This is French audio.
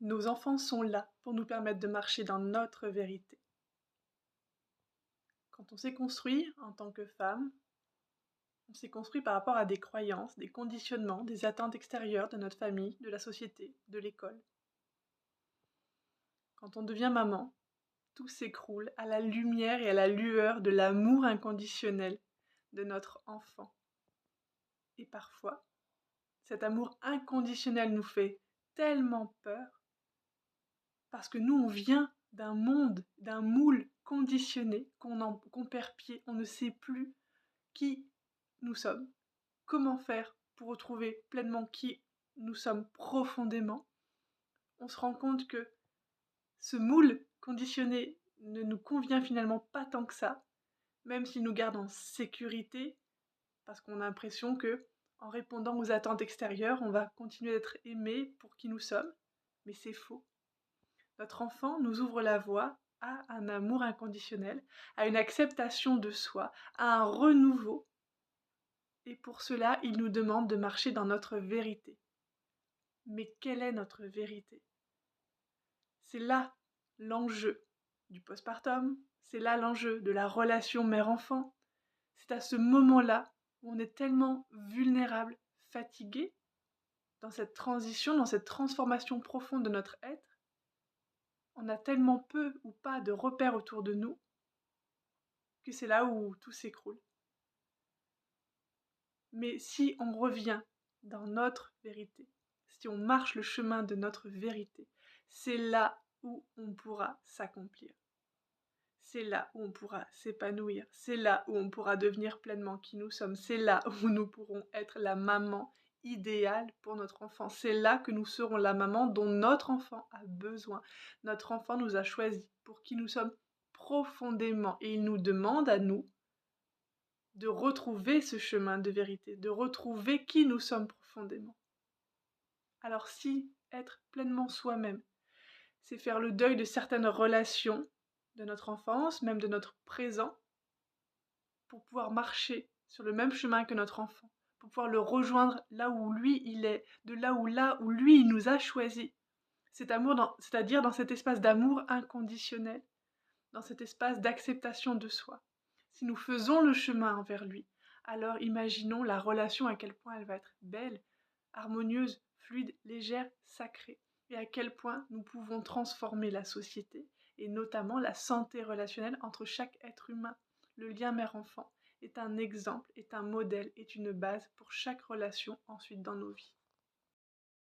Nos enfants sont là pour nous permettre de marcher dans notre vérité. Quand on s'est construit en tant que femme, on s'est construit par rapport à des croyances, des conditionnements, des attentes extérieures de notre famille, de la société, de l'école. Quand on devient maman, tout s'écroule à la lumière et à la lueur de l'amour inconditionnel de notre enfant. Et parfois, cet amour inconditionnel nous fait tellement peur parce que nous, on vient d'un monde, d'un moule conditionné qu'on perd pied, on ne sait plus qui nous sommes, comment faire pour retrouver pleinement qui nous sommes profondément. On se rend compte que ce moule conditionné ne nous convient finalement pas tant que ça, même s'il nous garde en sécurité, parce qu'on a l'impression que, en répondant aux attentes extérieures, on va continuer d'être aimé pour qui nous sommes, mais c'est faux. Notre enfant nous ouvre la voie à un amour inconditionnel, à une acceptation de soi, à un renouveau, et pour cela, il nous demande de marcher dans notre vérité. Mais quelle est notre vérité? C'est là l'enjeu du postpartum, c'est là l'enjeu de la relation mère-enfant. C'est à ce moment-là où on est tellement vulnérable, fatigué, dans cette transition, dans cette transformation profonde de notre être. On a tellement peu ou pas de repères autour de nous que c'est là où tout s'écroule. Mais si on revient dans notre vérité, si on marche le chemin de notre vérité, c'est là où on pourra s'accomplir. C'est là où on pourra s'épanouir. C'est là où on pourra devenir pleinement qui nous sommes. C'est là où nous pourrons être la maman idéale pour notre enfant. C'est là que nous serons la maman dont notre enfant a besoin. Notre enfant nous a choisis pour qui nous sommes profondément. Et il nous demande à nous de retrouver ce chemin de vérité, de retrouver qui nous sommes profondément. Alors si être pleinement soi-même, c'est faire le deuil de certaines relations de notre enfance, même de notre présent, pour pouvoir marcher sur le même chemin que notre enfant, pour pouvoir le rejoindre là où lui il est, de là où lui il nous a choisis. Cet amour, c'est-à-dire dans cet espace d'amour inconditionnel, dans cet espace d'acceptation de soi. Si nous faisons le chemin envers lui, alors imaginons la relation, à quel point elle va être belle, harmonieuse, fluide, légère, sacrée, et à quel point nous pouvons transformer la société, et notamment la santé relationnelle entre chaque être humain. Le lien mère-enfant est un exemple, est un modèle, est une base pour chaque relation ensuite dans nos vies.